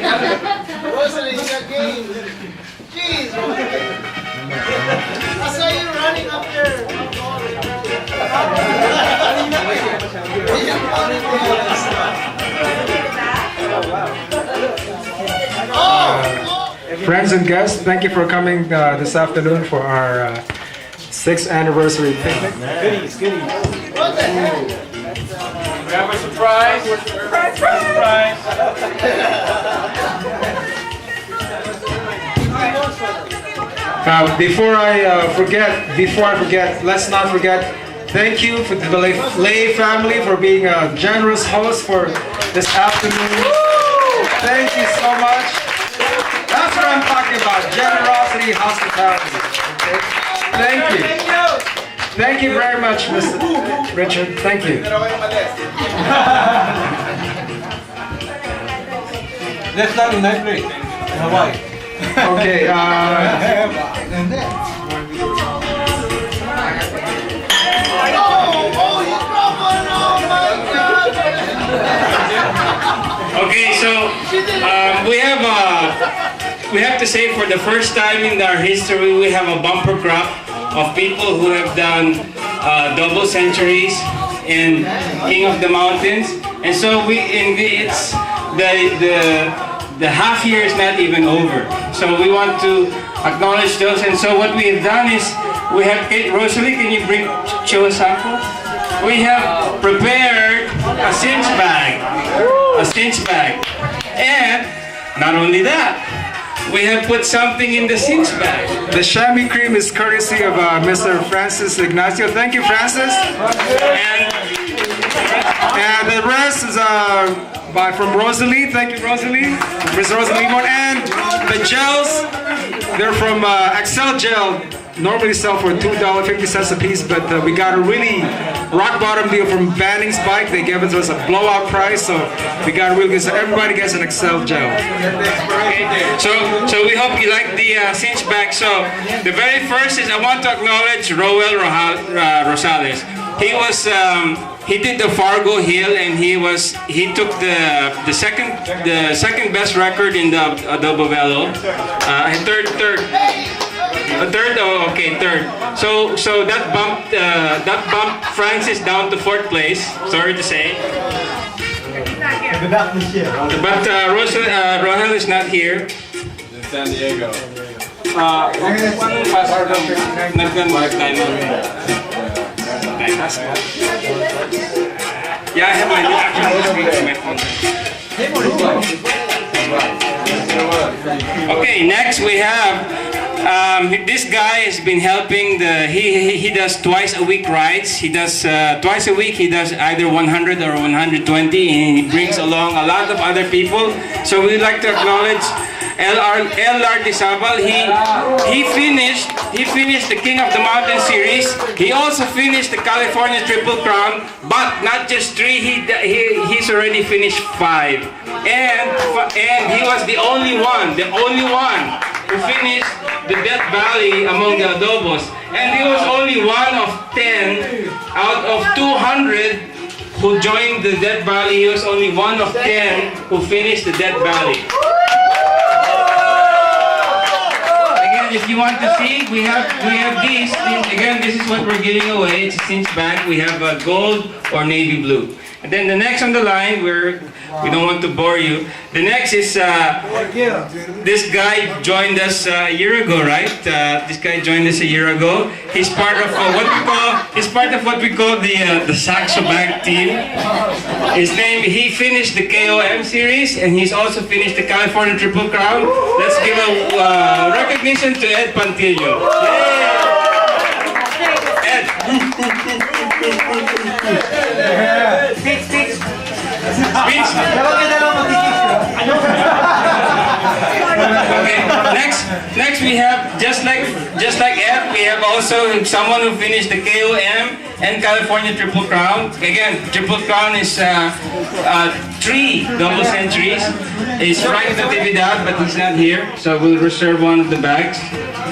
Rosalie, you got game. Jeez, Rosalie. I saw you running up there. Friends and guests, thank you for coming this afternoon for our 6th anniversary picnic. Goodies. What the heck? We have a surprise. Surprise. Before I forget, let's not forget, thank you for the Lay family for being a generous host for this afternoon. Thank you so much. That's what I'm talking about, generosity, hospitality. Okay? Thank you. Thank you very much, Mr. Richard. Thank you. Let's start in nice place. Hawaii. Okay. Okay, so we have to say for the first time in our history we have a bumper crop of people who have done double centuries in King of the Mountains, and so it's the half year is not even over. So we want to acknowledge those, and so what we have done is we have Rosalie, can you show a sample? We have prepared a cinch bag, and not only that, we have put something in the cinch bag. The chamois cream is courtesy of Mr. Francis Ignacio. Thank you, Francis. And the rest is from Rosalie. Thank you, Rosalie. Miss Rosalie Moore. And the gels, they're from Excel Gel. Normally sell for $2.50 a piece, but we got a really rock bottom deal from Banning's Bike. They gave it to us a blowout price, so we got a really good. So everybody gets an Excel Gel. Okay. So we hope you like the cinch bag. So the very first is I want to acknowledge Roel Rosales. He did the Fargo Hill, and he took the second best record in the Adobo Velo. Third. Third. So that bumped Francis down to 4th place. Sorry to say. But Rohel is not here. In San Diego. Yeah, I have my Okay, next we have this guy has been helping he does twice a week rides. He does twice a week he does either 100 or 120, and he brings along a lot of other people. So we'd like to acknowledge LR Disabal. He finished the King of the Mountain series. He also finished the California Triple Crown, but not just 3, he's already finished 5. And he was the only one who finished the Death Valley among the Adobos. And he was only one of 10 out of 200 who joined the Death Valley. He was only one of 10 who finished the Death Valley. Again, if you want to see, we have these. Again, this is what we're giving away. It's a cinch bag. We have gold or navy blue. And then the next on the line, we don't want to bore you. The next is this guy joined us a year ago, right? This guy joined us a year ago. He's part of what we call the Saxo Bag team. He finished the KOM series, and he's also finished the California Triple Crown. Let's give a recognition to Ed Pantillo. Yay! Ed. Speech. Okay. Next we have just like Ed, we have also someone who finished the KOM, and California Triple Crown. Again, Triple Crown is 3 double centuries. It's Frank Natividad, but he's not here, so we'll reserve one of the bags.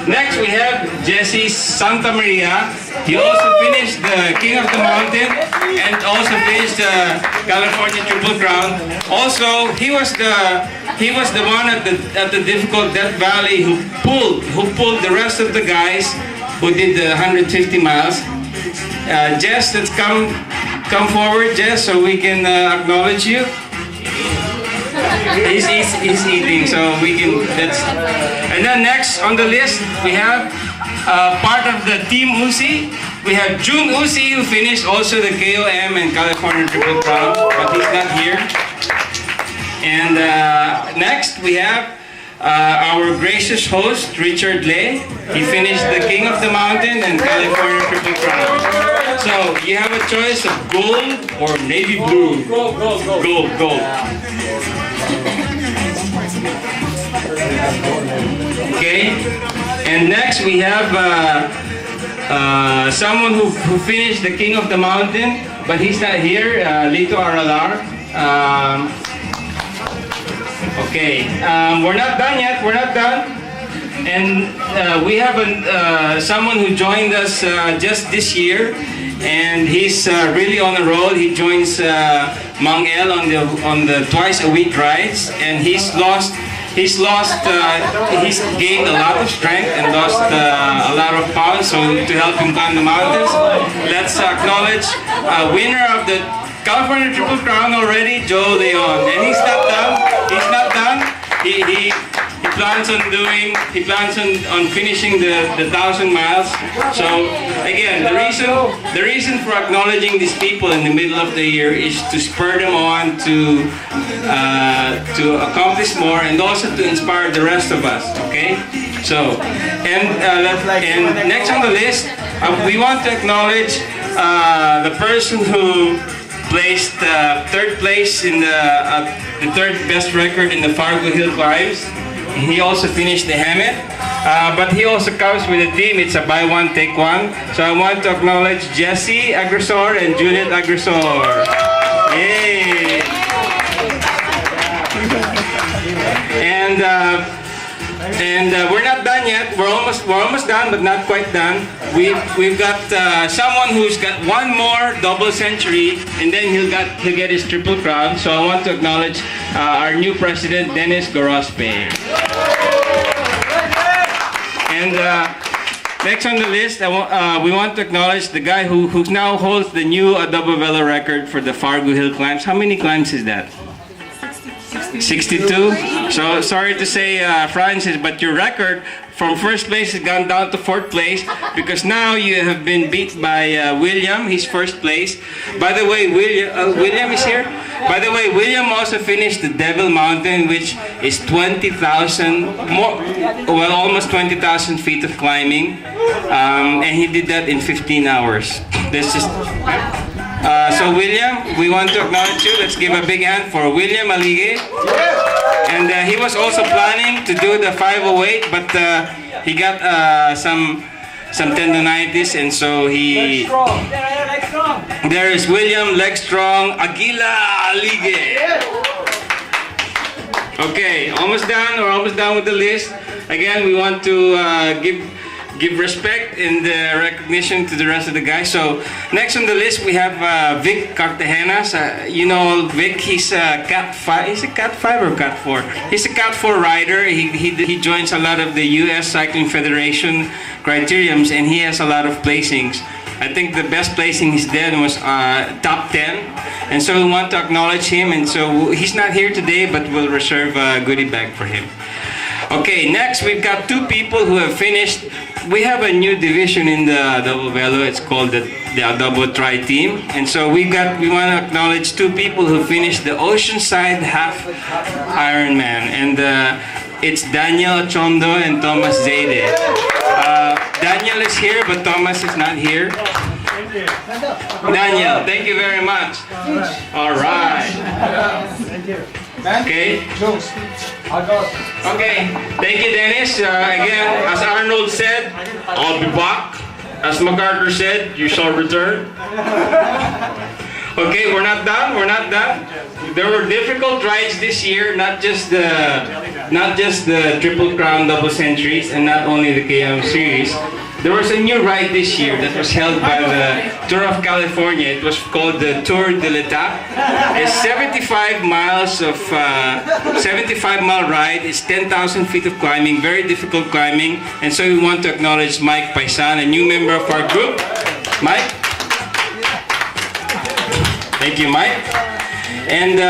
Next, we have Jesse Santa Maria. He also finished the King of the Mountain and also finished the California Triple Crown. Also, he was the one at the difficult Death Valley who pulled the rest of the guys who did the 150 miles. Jess, let's come forward, Jess, so we can acknowledge you. He's eating, so we can. And then next on the list we have part of the Team Uzi. We have June Uzi, who finished also the KOM and California Triple Crown, but he's not here. And next we have our gracious host, Richard Lay. He finished the King of the Mountain and California Triple Crown. So you have a choice of gold or navy blue. Gold. Okay. And next we have someone who finished the King of the Mountain, but he's not here, Lito Aralar. Okay, we're not done yet, we're not done. And we have someone who joined us just this year, and he's really on the road. He joins Mang El on the twice a week rides, and he's gained a lot of strength and lost a lot of pounds. So to help him climb the mountains, let's acknowledge winner of the California Triple Crown already, Joe Leon. And he's not done. He's not done. He plans on finishing the 1,000 miles. So again, the reason for acknowledging these people in the middle of the year is to spur them on to accomplish more and also to inspire the rest of us. Okay. So and next on the list, we want to acknowledge the person who placed third place in the third best record in the Fargo Hill Climbs. He also finished the Hemet, but he also comes with a team. It's a buy one, take one. So I want to acknowledge Jesse Agresor and Juliet Agresor. Yay! And we're not done yet. We're almost done, but not quite done. We've got someone who's got one more double century, and then he'll get his Triple Crown. So I want to acknowledge our new president, Dennis Gorospe. And next on the list, we want to acknowledge the guy who now holds the new Adobo Velo record for the Fargo Hill climbs. How many climbs is that? 62. So sorry to say, Francis, but your record from first place has gone down to fourth place because now you have been beat by William. He's first place. By the way, William is here. By the way, William also finished the Devil Mountain, which is 20,000 more, well, almost 20,000 feet of climbing, and he did that in 15 hours. This is. So William, we want to acknowledge you. Let's give a big hand for William Alige. And he was also planning to do the 508, but he got some tendonitis, and so he. There is William Legstrong Aguila Alige. Okay, almost done. We're almost done with the list. Again, we want to give respect and recognition to the rest of the guys. So next on the list we have Vic Cartagenas. You know Vic, he's a Cat 5. Is it Cat 5 or Cat 4? He's a Cat 4 rider. He joins a lot of the U.S. Cycling Federation criteriums, and he has a lot of placings. I think the best placing he's done was top 10. And so we want to acknowledge him, and so he's not here today, but we'll reserve a goodie bag for him. Okay, next we've got two people who have finished. We have a new division in the Adobo Velo. It's called the Adobo Tri Team. And so we want to acknowledge two people who finished the Oceanside Half Ironman. And it's Daniel Chondo and Thomas Zayde. Daniel is here, but Thomas is not here. Daniel, thank you very much. All right. Okay. Okay. Thank you, Dennis. Again, as Arnold said, I'll be back. As MacArthur said, you shall return. Okay, we're not done. We're not done. There were difficult rides this year, not just the Triple Crown double centuries, and not only the KM series. There was a new ride this year that was held by the Tour of California. It was called the Tour de l'État. It's 75 miles of 75-mile ride. It's 10,000 feet of climbing, very difficult climbing. And so we want to acknowledge Mike Paisan, a new member of our group. Mike. Thank you, Mike. And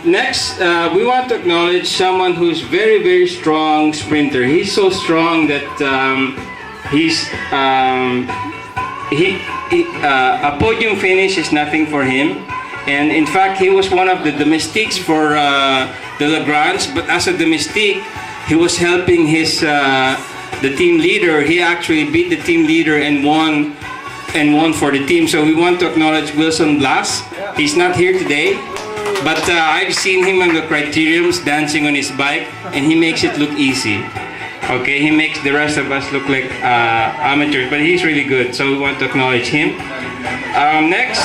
next we want to acknowledge someone who's very, very strong sprinter. He's so strong that a podium finish is nothing for him. And in fact, he was one of the domestiques for the Lagrange. But as a domestique, he was helping the team leader. He actually beat the team leader and won for the team. So we want to acknowledge Wilson Blas. He's not here today, but I've seen him on the criteriums dancing on his bike, and he makes it look easy. Okay, he makes the rest of us look like amateurs, but he's really good. So we want to acknowledge him. Next,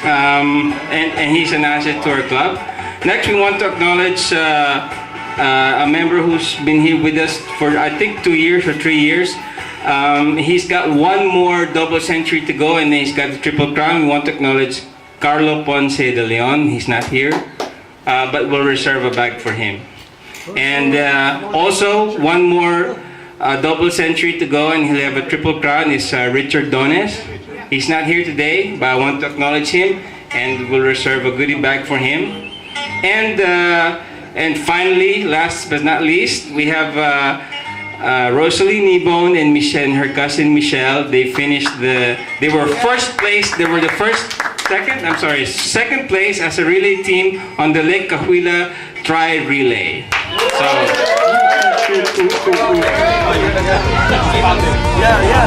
and he's an asset to our club. Next, we want to acknowledge a member who's been here with us for I think 2 years or 3 years. He's got one more double century to go, and then he's got the Triple Crown. We want to acknowledge Carlo Ponce de Leon. He's not here, but we'll reserve a bag for him. And also one more double century to go, and he'll have a Triple Crown. Is Richard Dones. He's not here today, but I want to acknowledge him, and we'll reserve a goodie bag for him. And finally, last but not least, we have Rosalie Nibone and her cousin Michelle. They finished they were first place. They were second place as a relay team on the Lake Cahuila Tri-Relay. So. Yeah.